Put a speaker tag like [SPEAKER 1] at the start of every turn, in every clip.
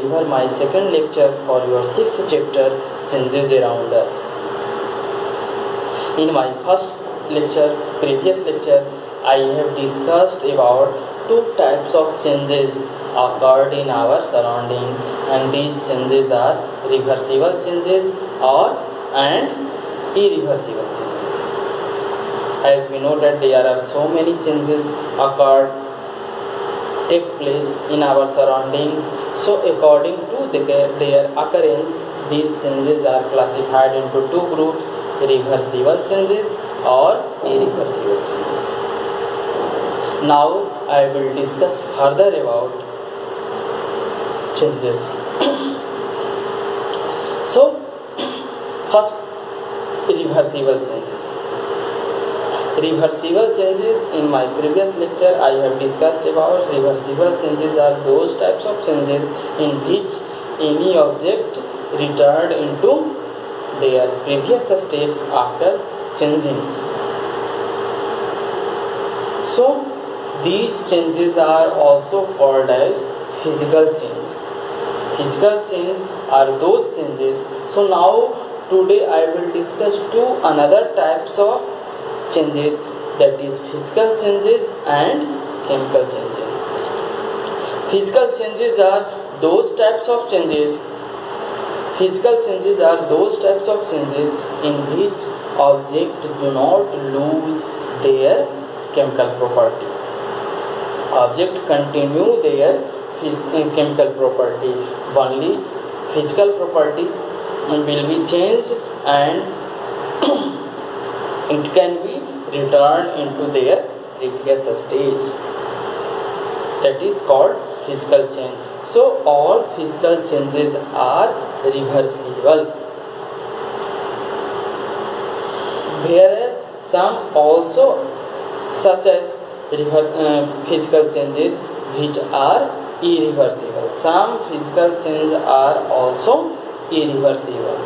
[SPEAKER 1] deliver my second lecture for your sixth chapter, Changes Around Us. In my previous lecture, I have discussed about two types of changes occurred in our surroundings, and these changes are reversible changes and irreversible changes. As we know that there are so many changes take place in our surroundings, so according to their occurrence, these changes are classified into two groups: reversible changes or irreversible changes. Now I will discuss further about changes. So first, reversible changes. Reversible changes, in my previous lecture I have discussed about reversible changes are those types of changes in which any object returned into their previous state after changing. So these changes are also called as physical change. Physical change are those changes. So now today I will discuss two another types of changes, that is physical changes and chemical changes. Physical changes are those types of changes. Physical changes are those types of changes in which objects do not lose their chemical property. Objects continue their chemical property. Only physical property will be changed and it can be returned into their previous stage. That is called physical change. So all physical changes are reversible, whereas some also, such as physical changes which are irreversible. Some physical changes are also irreversible.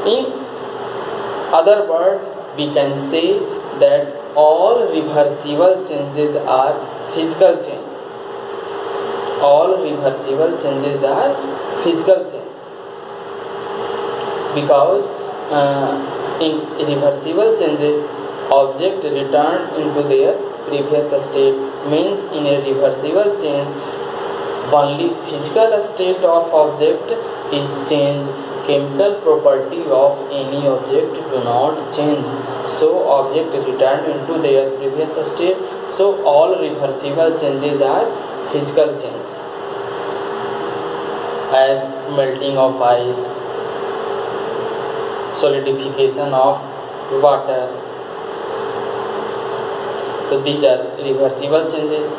[SPEAKER 1] In other words, we can say that all reversible changes are physical change. All reversible changes are physical change, because in reversible changes object returned into their previous state. Means in a reversible change only physical state of object is changed, chemical property of any object do not change. So object returned into their previous state. So all reversible changes are physical change, as melting of ice, solidification of water. So these are reversible changes.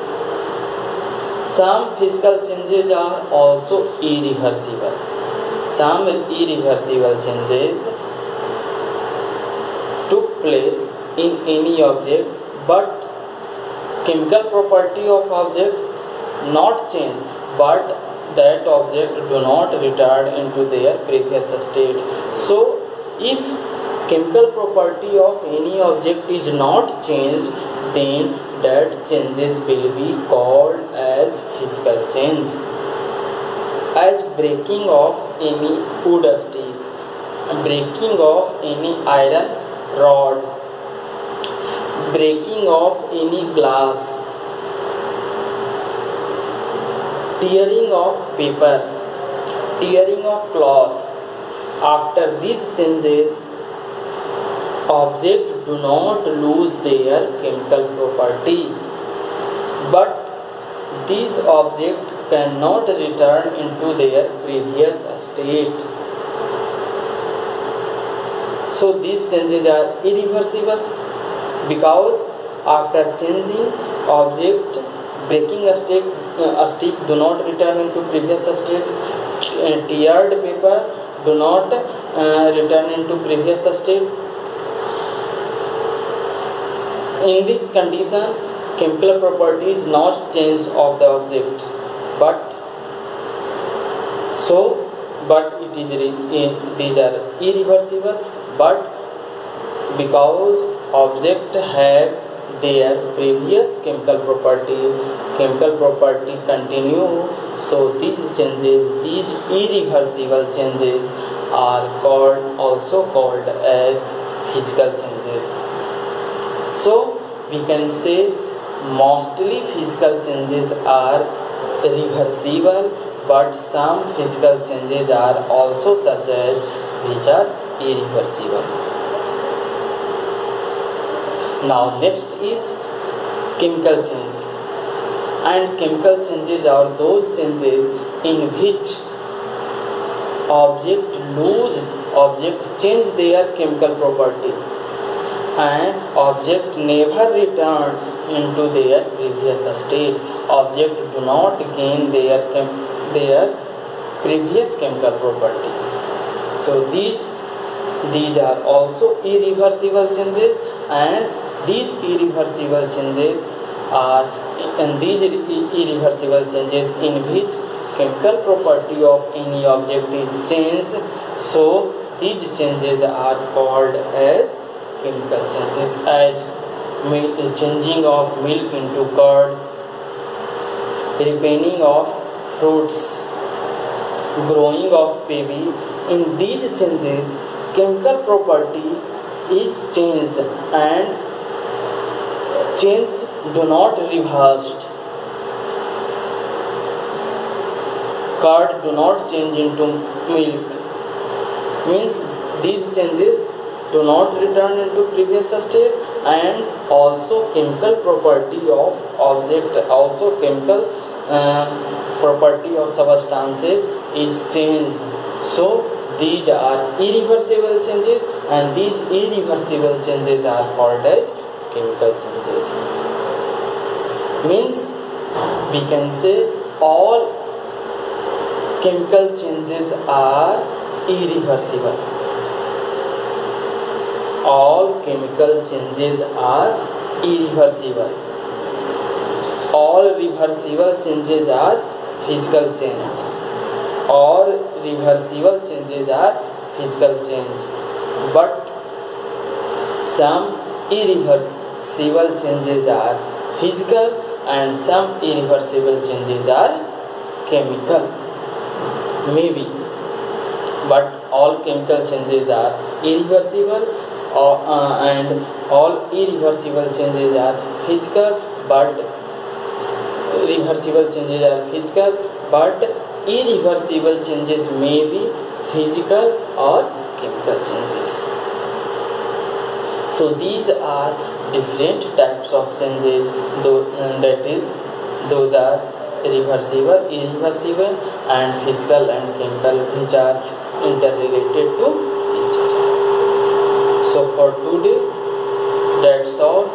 [SPEAKER 1] Some physical changes are also irreversible. Some irreversible changes took place in any object, but chemical property of object not changed, but that object do not return into their previous state. So if chemical property of any object is not changed, then that changes will be called as physical change. As breaking of any wood stick, breaking of any iron rod, breaking of any glass, tearing of paper, tearing of cloth. After these changes, objects do not lose their chemical property, but these objects cannot return into their previous state. So these changes are irreversible, because after changing object, breaking a stick do not return into previous state, teared paper do not return into previous state. In this condition, chemical property is not changed of the object, but these are irreversible. But because object have their previous chemical property continue, So these changes, these irreversible changes are also called as physical changes. So we can say mostly physical changes are reversible, but some physical changes are also such as which are irreversible. Now next is chemical change. And chemical changes are those changes in which object change their chemical property and object never return into their previous state. Object do not gain their previous chemical property. So these are also irreversible changes, and these irreversible changes in which chemical property of any object is changed. So these changes are called as chemical changes, as changing of milk into curd, ripening of fruits, growing of baby. In these changes, chemical property is changed, and changed do not reversed. Curd do not change into milk, means these changes do not return into previous state, and also chemical property of object, also chemical property of substances is changed. So these are irreversible changes, and these irreversible changes are called as chemical changes. Means we can say all chemical changes are irreversible. All chemical changes are irreversible. All reversible changes are physical change. All reversible changes are physical change. But some irreversible changes are physical, and some irreversible changes are chemical. Maybe, but all chemical changes are irreversible, and all irreversible changes are physical, but reversible changes are physical, but irreversible changes may be physical or chemical changes. So these are different types of changes, those are reversible, irreversible, and physical and chemical, which are interrelated to each other. So for today, that's all.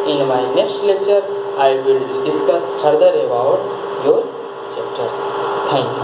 [SPEAKER 1] In my next lecture, I will discuss further about your chapter. Thank you.